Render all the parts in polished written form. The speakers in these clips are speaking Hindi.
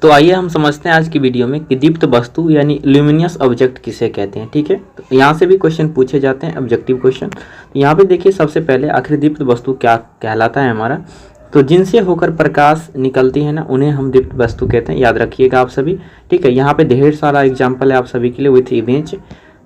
तो आइए हम समझते हैं आज की वीडियो में कि दीप्त वस्तु यानी ल्यूमिनियस ऑब्जेक्ट किसे कहते हैं। ठीक है, तो यहाँ से भी क्वेश्चन पूछे जाते हैं, ऑब्जेक्टिव क्वेश्चन। तो यहाँ पे देखिए सबसे पहले आखिर दीप्त वस्तु क्या कहलाता है हमारा। तो जिनसे होकर प्रकाश निकलती है ना, उन्हें हम दीप्त वस्तु कहते हैं। याद रखिएगा आप सभी। ठीक है, यहाँ पे ढेर सारा एग्जाम्पल है आप सभी के लिए विथ इमेज।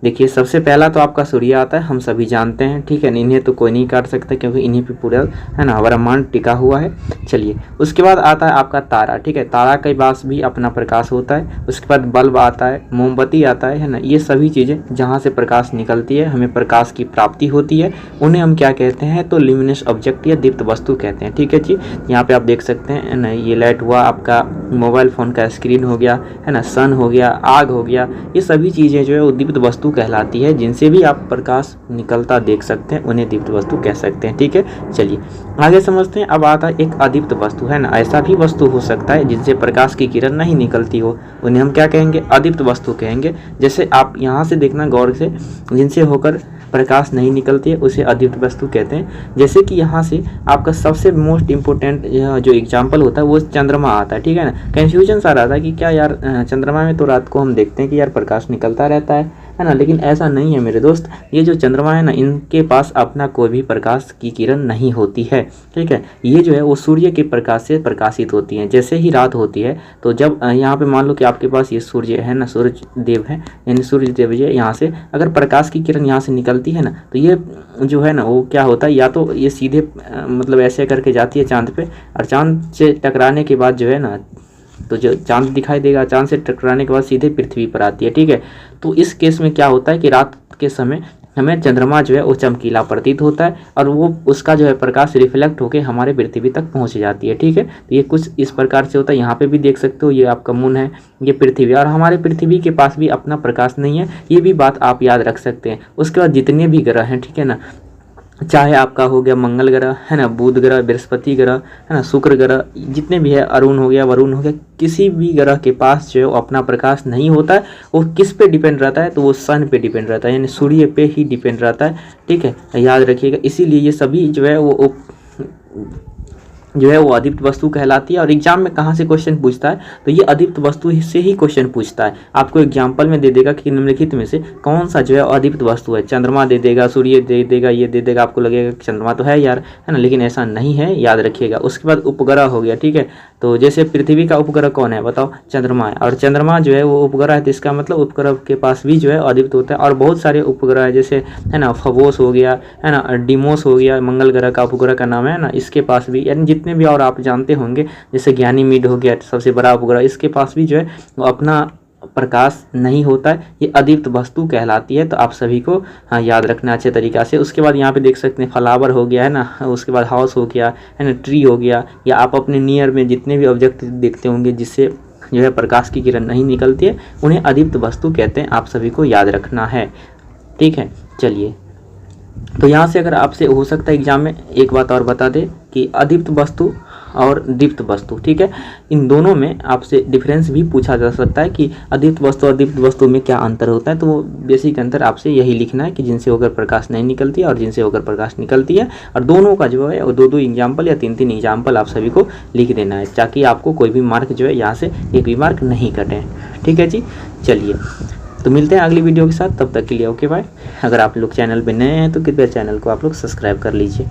देखिए सबसे पहला तो आपका सूर्य आता है, हम सभी जानते हैं। ठीक है, इन्हें तो कोई नहीं काट सकता क्योंकि इन्हीं पे पूरा है ना ब्रह्मांड टिका हुआ है। चलिए, उसके बाद आता है आपका तारा। ठीक है, तारा के पास भी अपना प्रकाश होता है। उसके बाद बल्ब आता है, मोमबत्ती आता है ना। ये सभी चीज़ें जहाँ से प्रकाश निकलती है, हमें प्रकाश की प्राप्ति होती है, उन्हें हम क्या कहते हैं, तो ल्यूमिनस ऑब्जेक्ट या दीप्त वस्तु कहते हैं। ठीक है जी, यहाँ पे आप देख सकते हैं ना, ये लाइट हुआ, आपका मोबाइल फ़ोन का स्क्रीन हो गया है ना, सन हो गया, आग हो गया, ये सभी चीज़ें जो है वो दीप्त वस्तु कहलाती है। जिनसे भी आप प्रकाश निकलता देख सकते हैं, उन्हें दीप्त वस्तु कह सकते हैं। ठीक है, चलिए आगे समझते हैं। अब आता है एक अदीप्त वस्तु, है ना। ऐसा भी वस्तु हो सकता है जिनसे प्रकाश की किरण नहीं निकलती हो, उन्हें हम क्या कहेंगे, अदीप्त वस्तु कहेंगे। जैसे आप यहाँ से देखना गौर से, जिनसे होकर प्रकाश नहीं निकलती है उसे अदीप्त वस्तु कहते हैं। जैसे कि यहाँ से आपका सबसे मोस्ट इम्पोर्टेंट जो एग्जाम्पल होता है वो चंद्रमा आता है। ठीक है ना, कन्फ्यूजन सा रहा था कि क्या यार चंद्रमा में तो रात को हम देखते हैं कि यार प्रकाश निकलता रहता है ना, लेकिन ऐसा नहीं है मेरे दोस्त। ये जो चंद्रमा है ना, इनके पास अपना कोई भी प्रकाश की किरण नहीं होती है। ठीक है, ये जो है वो सूर्य के प्रकाश से प्रकाशित होती हैं। जैसे ही रात होती है तो जब यहाँ पे मान लो कि आपके पास ये सूर्य है ना, सूरज देव है, यानी सूर्य देव जी, यहाँ से अगर प्रकाश की किरण यहाँ से निकलती है ना, तो ये जो है ना वो क्या होता है, या तो ये सीधे मतलब ऐसे करके जाती है चाँद पे, और चाँद से टकराने के बाद जो है ना, तो जो चांद दिखाई देगा, चांद से टकराने के बाद सीधे पृथ्वी पर आती है। ठीक है, तो इस केस में क्या होता है कि रात के समय हमें चंद्रमा जो है वो चमकीला प्रतीत होता है, और वो उसका जो है प्रकाश रिफ्लेक्ट होकर हमारे पृथ्वी तक पहुंच जाती है। ठीक है, तो ये कुछ इस प्रकार से होता है। यहाँ पे भी देख सकते हो, ये आपका मून है, ये पृथ्वी, और हमारे पृथ्वी के पास भी अपना प्रकाश नहीं है। ये भी बात आप याद रख सकते हैं। उसके बाद जितने भी ग्रह हैं, ठीक है ना, चाहे आपका हो गया मंगल ग्रह है ना, बुध ग्रह, बृहस्पति ग्रह है ना, शुक्र ग्रह, जितने भी है, अरुण हो गया, वरुण हो गया, किसी भी ग्रह के पास जो है अपना प्रकाश नहीं होता है। वो किस पे डिपेंड रहता है, तो वो सन पे डिपेंड रहता है, यानी सूर्य पे ही डिपेंड रहता है। ठीक है, याद रखिएगा। इसीलिए ये सभी जो है वो अदीप्त वस्तु कहलाती है। और एग्जाम में कहाँ से क्वेश्चन पूछता है, तो ये अदीप्त वस्तु से ही क्वेश्चन पूछता है। आपको एग्जाम्पल में दे देगा कि निम्नलिखित में से कौन सा जो है अदीप्त वस्तु है। चंद्रमा दे देगा, सूर्य दे देगा, ये दे देगा, आपको लगेगा कि चंद्रमा तो है यार, है ना, लेकिन ऐसा नहीं है, याद रखिएगा। उसके बाद उपग्रह हो गया। ठीक है, तो जैसे पृथ्वी का उपग्रह कौन है बताओ, चंद्रमा है, और चंद्रमा जो है वो उपग्रह है, तो इसका मतलब उपग्रह के पास भी जो है अदीप्त होता है। और बहुत सारे उपग्रह है, जैसे है ना फबोस हो गया, है ना, डिमोस हो गया, मंगल ग्रह का उपग्रह का नाम है ना, इसके पास भी, यानी जितने भी और आप जानते होंगे, जैसे ज्ञानीमीड हो गया सबसे बड़ा उपग्रह, इसके पास भी जो है वो अपना प्रकाश नहीं होता है। ये अदीप्त वस्तु कहलाती है। तो आप सभी को हाँ याद रखना अच्छे तरीक़ा से। उसके बाद यहाँ पे देख सकते हैं फ्लावर हो गया है ना, उसके बाद हाउस हो गया है ना, ट्री हो गया, या आप अपने नियर में जितने भी ऑब्जेक्ट देखते होंगे जिससे जो है प्रकाश की किरण नहीं निकलती है, उन्हें अदीप्त वस्तु कहते हैं। आप सभी को याद रखना है। ठीक है, चलिए, तो यहाँ से अगर आपसे हो सकता है एग्जाम में एक बात और बता दे कि अदीप्त वस्तु और दीप्त वस्तु, ठीक है, इन दोनों में आपसे डिफरेंस भी पूछा जा सकता है कि अदीप्त वस्तु और दीप्त वस्तु में क्या अंतर होता है। तो वो बेसिक अंतर आपसे यही लिखना है कि जिनसे होकर प्रकाश नहीं निकलती है और जिनसे होकर प्रकाश निकलती है, और दोनों का जो है वो दो एग्जाम्पल या तीन एग्जाम्पल आप सभी को लिख देना है, ताकि आपको कोई भी मार्क जो है यहाँ से एक भी मार्क नहीं कटे। ठीक है जी, चलिए, तो मिलते हैं अगली वीडियो के साथ। तब तक के लिए ओके बाय। अगर आप लोग चैनल पे नए हैं तो कृपया चैनल को आप लोग सब्सक्राइब कर लीजिए।